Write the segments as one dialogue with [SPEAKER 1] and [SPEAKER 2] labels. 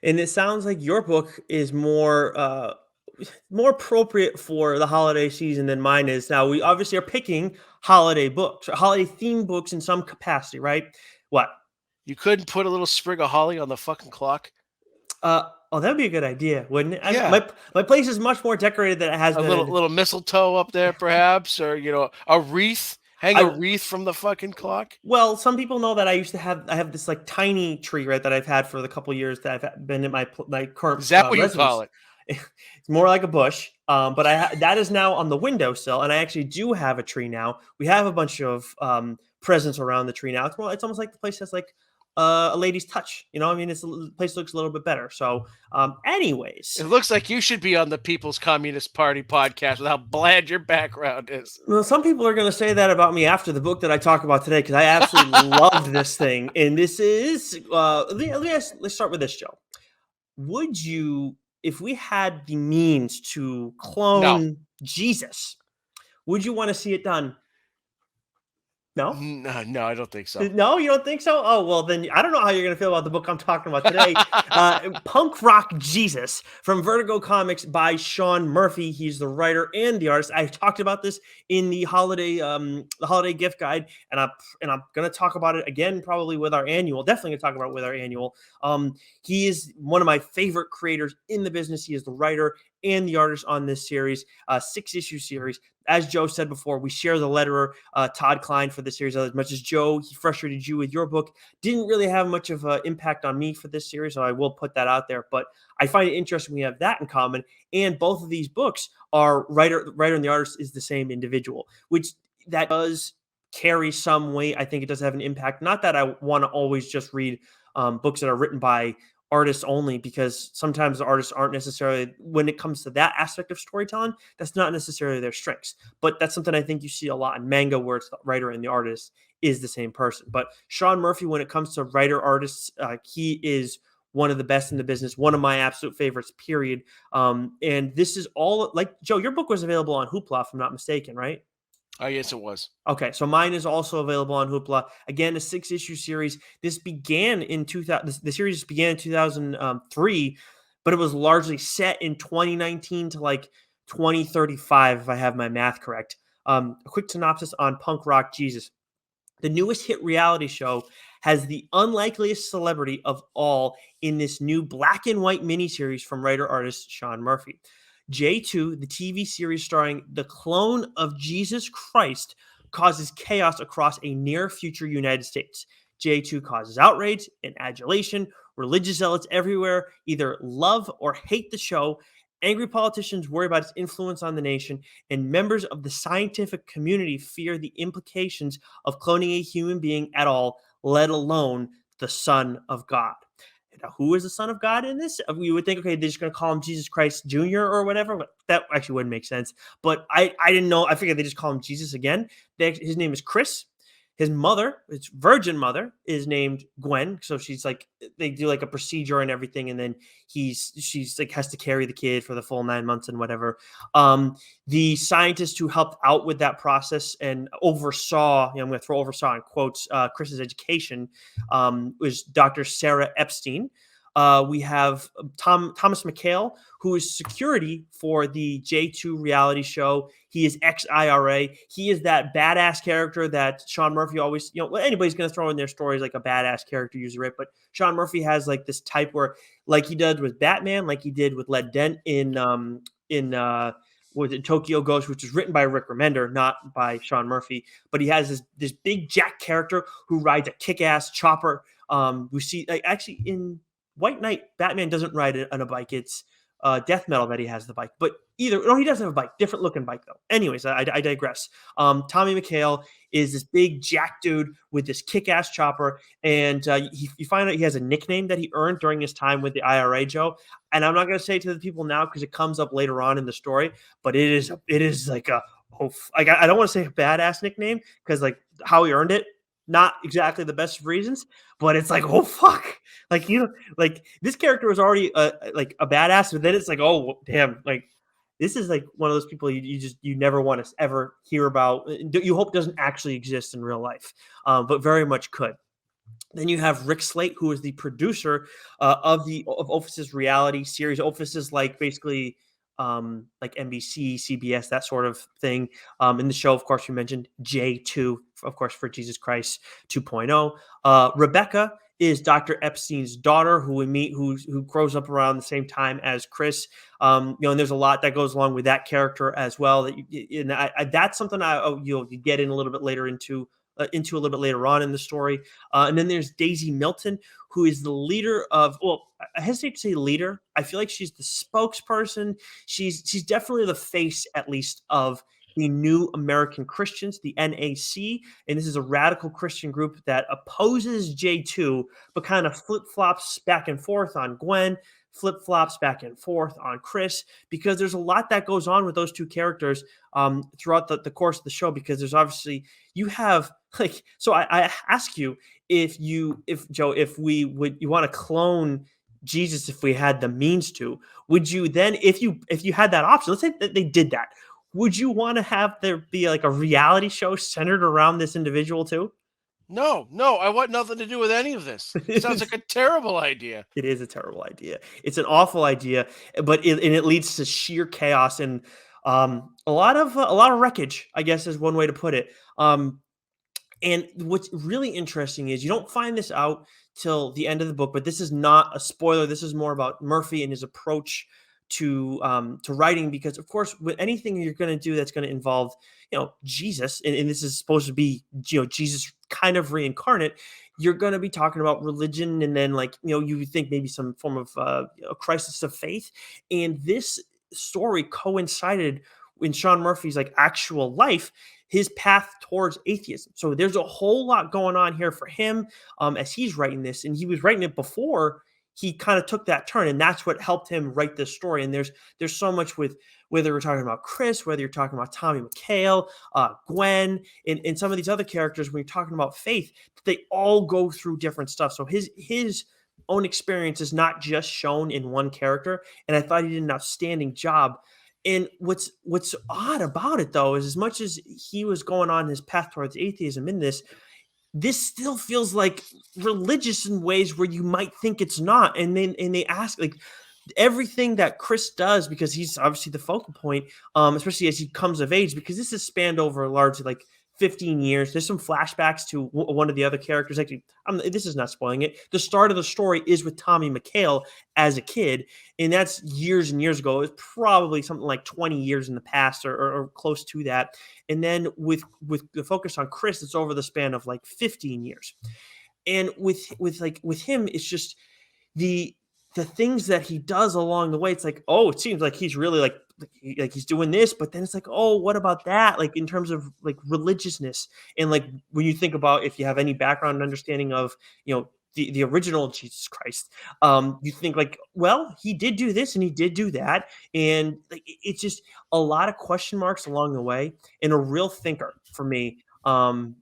[SPEAKER 1] And it sounds like your book is more appropriate for the holiday season than mine is. Now, we obviously are picking holiday books or holiday themed books in some capacity, right? What?
[SPEAKER 2] You couldn't put a little sprig of holly on the fucking clock?
[SPEAKER 1] Oh, that'd be a good idea, wouldn't it?
[SPEAKER 2] Yeah.
[SPEAKER 1] My place is much more decorated than it has
[SPEAKER 2] A
[SPEAKER 1] been.
[SPEAKER 2] little mistletoe up there, perhaps, or a wreath. Hang a
[SPEAKER 1] I
[SPEAKER 2] wreath from the fucking clock.
[SPEAKER 1] Well, some people know that I have this like tiny tree, right, that I've had for the couple years that I've been in my current
[SPEAKER 2] Is that what you call
[SPEAKER 1] residence.
[SPEAKER 2] it?
[SPEAKER 1] It's more like a bush, but that is now on the windowsill, and I actually do have a tree now. We have a bunch of presents around the tree now. It's almost like the place has like a lady's touch. You know, I mean, the place looks a little bit better. So,
[SPEAKER 2] It
[SPEAKER 1] anyways,
[SPEAKER 2] looks like you should be on the People's Communist Party podcast with how bland your background is.
[SPEAKER 1] well, some people are going to say that about me after the book that I talk about today because I absolutely love this thing, and this is let's start with this, Joe. Would you, if we had the means to
[SPEAKER 2] No.
[SPEAKER 1] clone Jesus, would you want to see it done? No?
[SPEAKER 2] No, no, I don't think so.
[SPEAKER 1] No, you don't think so? Oh, well, then I don't know how you're going to feel about the book I'm talking about today. Punk Rock Jesus from Vertigo Comics by Sean Murphy. He's the writer and the artist. I talked about this in the holiday gift guide, and I'm going to talk about it again probably with our annual. Definitely going to talk about it with our annual. He is one of my favorite creators in the business. He is the writer and the artist on this series, 6-issue series. As Joe said before, we share the letterer, Todd Klein, for the series. As much as Joe, he frustrated you with your book, didn't really have much of an impact on me for this series, so I will put that out there. But I find it interesting we have that in common, and both of these books are writer and the artist is the same individual, which that does carry some weight. I think it does have an impact. Not that I want to always just read books that are written by artists only, because sometimes the artists aren't necessarily, when it comes to that aspect of storytelling, that's not necessarily their strengths. But that's something I think you see a lot in manga, where it's the writer and the artist is the same person. But Sean Murphy, when it comes to writer artists, he is one of the best in the business, one of my absolute favorites, period. And this is all, like, Joe, your book was available on Hoopla, if I'm not mistaken, right?
[SPEAKER 2] Oh, yes, it was.
[SPEAKER 1] Okay, so mine is also available on Hoopla. Again, a 6-issue series. This began in 2000. The series began in 2003, but it was largely set in 2019 to like 2035, if I have my math correct. A quick synopsis on Punk Rock Jesus. The newest hit reality show has the unlikeliest celebrity of all in this new black and white miniseries from writer artist Sean Murphy. J2, the TV series starring the clone of Jesus Christ, causes chaos across a near future United States. J2 causes outrage and adulation. Religious zealots everywhere either love or hate the show. Angry politicians worry about its influence on the nation, and members of the scientific community fear the implications of cloning a human being at all, let alone the Son of God. Now, who is the Son of God in this? We would think, okay, they're just going to call him Jesus Christ Jr. or whatever. But that actually wouldn't make sense. But I didn't know. I figured they just call him Jesus again. His name is Chris. His mother, his virgin mother, is named Gwen. So she's like, they do like a procedure and everything, and then she's like has to carry the kid for the full 9 months and whatever. The scientist who helped out with that process and oversaw, I'm going to throw oversaw in quotes, Chris's education, was Dr. Sarah Epstein. We have Thomas Mchale, who is security for the J2 reality show. He is ex-IRA. He is that badass character that Sean Murphy always, anybody's going to throw in their stories like a badass character usually, right? But Sean Murphy has like this type where, like he did with Batman, like he did with Led Dent with Tokyo Ghost, which is written by Rick Remender, not by Sean Murphy. But he has this big jack character who rides a kick-ass chopper. We see actually in White Knight, Batman doesn't ride it on a bike. It's Death Metal that he has the bike. But he doesn't have a bike. Different looking bike, though. Anyways, I digress. Tommy Mchale is this big jack dude with this kick-ass chopper. And you find out he has a nickname that he earned during his time with the IRA, Joe. And I'm not going to say it to the people now because it comes up later on in the story. But it is like I don't want to say a badass nickname because like how he earned it, not exactly the best of reasons, but it's like, oh fuck, like like this character was already like a badass, but then it's like, oh damn, like this is like one of those people you never want to ever hear about. You hope doesn't actually exist in real life, but very much could. Then you have Rick Slate, who is the producer of Ophus's reality series. Ophus is like basically like NBC, CBS, that sort of thing. In the show, of course, you mentioned J2, of course, for Jesus Christ 2.0. Rebecca is Dr. Epstein's daughter, who we meet, who grows up around the same time as Chris. And there's a lot that goes along with that character as well. That's something you get in a little bit later into a little bit later on in the story. And then there's Daisy Milton, who is the leader of, well, I hesitate to say leader. I feel like she's the spokesperson. She's definitely the face, at least, of the New American Christians, the NAC. And this is a radical Christian group that opposes J2, but kind of flip-flops back and forth on Gwen, flip-flops back and forth on Chris, because there's a lot that goes on with those two characters throughout the course of the show, because there's obviously, you have like, so I ask you, if Joe, if we would, you want to clone Jesus, if we had the means to, would you then, if you had that option, let's say that they did that, would you want to have there be like a reality show centered around this individual too?
[SPEAKER 2] No, I want nothing to do with any of this. Sounds like a terrible idea.
[SPEAKER 1] It is a terrible idea. It's an awful idea, but it leads to sheer chaos and a lot of wreckage, I guess, is one way to put it. And what's really interesting is you don't find this out till the end of the book, but this is not a spoiler. This is more about Murphy and his approach to writing, because of course, with anything you're going to do that's going to involve, Jesus, and this is supposed to be, Jesus kind of reincarnate, you're going to be talking about religion, and then like, you think maybe some form of a crisis of faith, and this story coincided in Sean Murphy's like actual life, his path towards atheism. So there's a whole lot going on here for him as he's writing this, and he was writing it before he kind of took that turn, and that's what helped him write this story. And there's so much with whether we're talking about Chris, whether you're talking about Tommy Mchale, Gwen, and some of these other characters, when you're talking about faith, they all go through different stuff. So his own experience is not just shown in one character, and I thought he did an outstanding job. And what's odd about it, though, is as much as he was going on his path towards atheism in this still feels like religious in ways where you might think it's not. And they ask like everything that Chris does, because he's obviously the focal point, especially as he comes of age, because this is spanned over largely like 15 years. There's some flashbacks to one of the other characters. Actually, this is not spoiling it. The start of the story is with Tommy Mchale as a kid, and that's years and years ago. It's probably something like 20 years in the past, or close to that. And then with the focus on Chris, it's over the span of like 15 years. And with him, it's just the things that he does along the way. It's like, oh, it seems like he's really like he's doing this, but then it's like, oh, what about that? Like in terms of like religiousness, and like when you think about, if you have any background and understanding of the original Jesus Christ, you think like, well, he did do this and he did do that, and like it's just a lot of question marks along the way, and a real thinker for me. And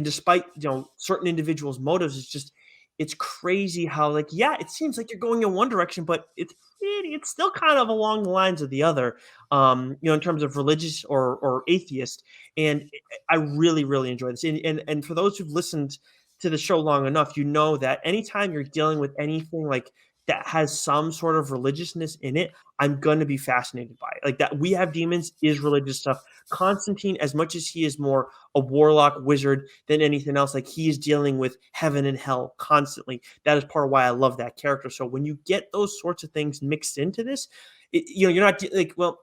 [SPEAKER 1] despite certain individuals' motives, it's crazy how like, yeah, it seems like you're going in one direction, but it's still kind of along the lines of the other, in terms of religious or atheist. And I really, really enjoy this. And for those who've listened to the show long enough, that anytime you're dealing with anything like that has some sort of religiousness in it, I'm going to be fascinated by it. Like that We Have Demons is religious stuff. Constantine, as much as he is more a warlock wizard than anything else, like he is dealing with heaven and hell constantly. That is part of why I love that character. So when you get those sorts of things mixed into this, you're not like, well,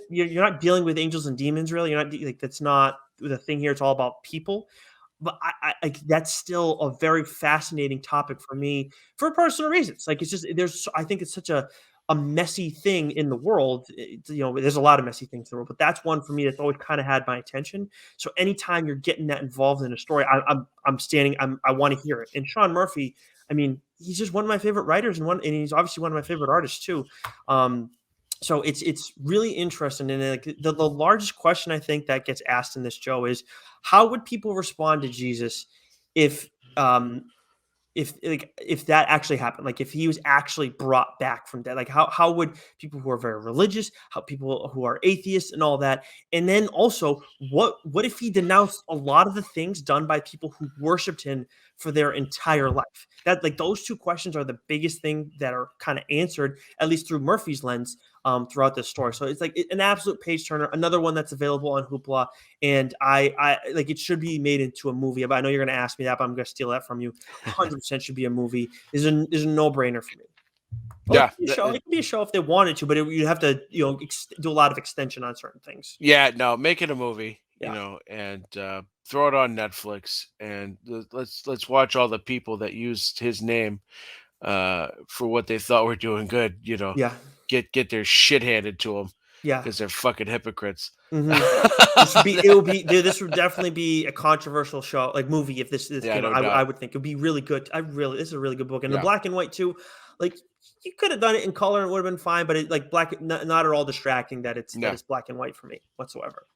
[SPEAKER 1] you're not dealing with angels and demons, really. You're not like, that's not the thing here. It's all about people. But I that's still a very fascinating topic for me for personal reasons. Like it's just I think it's such a messy thing in the world. There's a lot of messy things in the world, but that's one for me that's always kind of had my attention. So anytime you're getting that involved in a story, I want to hear it. And Sean Murphy, I mean, he's just one of my favorite writers, and he's obviously one of my favorite artists too. So it's really interesting. And like the largest question I think that gets asked in this, Joe, is how would people respond to Jesus if if that actually happened, like if he was actually brought back from death, like how would people who are very religious, how people who are atheists and all that, and then also what if he denounced a lot of the things done by people who worshipped him for their entire life? That like those two questions are the biggest thing that are kind of answered, at least through Murphy's lens, throughout this story. So it's like an absolute page turner. Another one that's available on Hoopla, and I like it should be made into a movie. But I know you're going to ask me that, but I'm going to steal that from you. 100% should be a movie. Is a no brainer for me. Well,
[SPEAKER 2] Yeah,
[SPEAKER 1] it could be a show if they wanted to, but you'd have to do a lot of extension on certain things.
[SPEAKER 2] yeah, no, make it a movie,
[SPEAKER 1] Yeah.
[SPEAKER 2] and throw it on Netflix, and let's watch all the people that used his name for what they thought were doing good.
[SPEAKER 1] Yeah.
[SPEAKER 2] Get their shit handed to them
[SPEAKER 1] Yeah.
[SPEAKER 2] because they're fucking hypocrites.
[SPEAKER 1] hmm It will be. This would definitely be a controversial show, like movie. If this
[SPEAKER 2] Yeah,
[SPEAKER 1] came out,
[SPEAKER 2] no doubt.
[SPEAKER 1] I would think it would be really good. This is a really good book, and the
[SPEAKER 2] Yeah,
[SPEAKER 1] black and white too. Like you could have done it in color and it would have been fine, but it like black, not at all distracting that
[SPEAKER 2] yeah,
[SPEAKER 1] it's black and white for me whatsoever.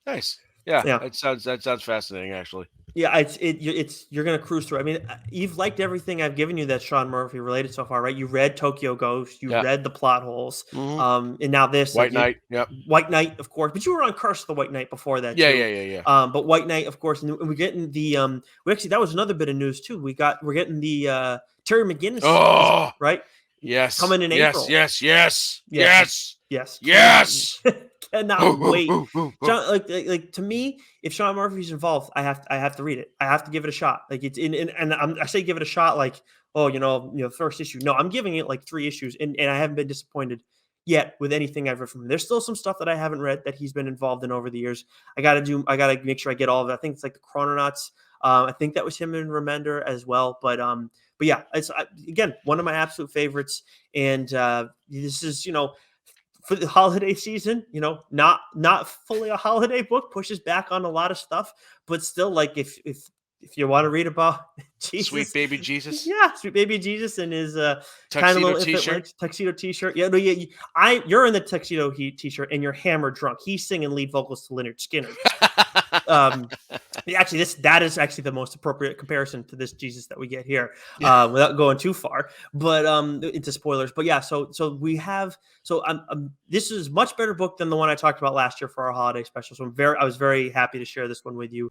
[SPEAKER 2] nice. Yeah,
[SPEAKER 1] Yeah.
[SPEAKER 2] that sounds fascinating, actually.
[SPEAKER 1] Yeah, it's you're gonna cruise through. I mean, you've liked everything I've given you that's Sean Murphy related so far, right? You read Tokyo Ghost, you
[SPEAKER 2] Yeah.
[SPEAKER 1] read the plot holes,
[SPEAKER 2] hmm
[SPEAKER 1] and now this, like
[SPEAKER 2] White Knight. Yep.
[SPEAKER 1] White Knight, of course. But you were on Curse of the White Knight before that
[SPEAKER 2] Yeah,
[SPEAKER 1] too.
[SPEAKER 2] yeah, yeah, yeah.
[SPEAKER 1] But White Knight, of course, and we're getting the we actually that was another bit of news too. We're getting the Terry McGinnis series,
[SPEAKER 2] Oh,
[SPEAKER 1] right?
[SPEAKER 2] yes,
[SPEAKER 1] Coming in
[SPEAKER 2] yes,
[SPEAKER 1] April.
[SPEAKER 2] yes, yes,
[SPEAKER 1] Yes,
[SPEAKER 2] yes,
[SPEAKER 1] yes,
[SPEAKER 2] yes.
[SPEAKER 1] cannot wait. Sean, like to me, if Sean Murphy's involved, I have to read it. I have to give it a shot. Like it's in and I say give it a shot. Like first issue. No, I'm giving it like 3 issues, and I haven't been disappointed yet with anything I've read from him. There's still some stuff that I haven't read that he's been involved in over the years. I gotta make sure I get all of it. I think it's like the Chrononauts. I think that was him in Remender as well. But yeah, it's again one of my absolute favorites, and this is for the holiday season, not fully a holiday book, pushes back on a lot of stuff, but still, like if you want to read about Jesus,
[SPEAKER 2] Sweet baby Jesus.
[SPEAKER 1] yeah, sweet baby Jesus and his kind of
[SPEAKER 2] Tuxedo
[SPEAKER 1] little infant
[SPEAKER 2] t-shirt.
[SPEAKER 1] legs, tuxedo t-shirt. Yeah, no, yeah, you're in the tuxedo t-shirt and you're hammered drunk. He's singing lead vocals to Leonard Skinner. Actually, that is actually the most appropriate comparison to this Jesus that we get here, without going too far, but into spoilers. But yeah, so we have this is much better book than the one I talked about last year for our holiday special. So I was very happy to share this one with you.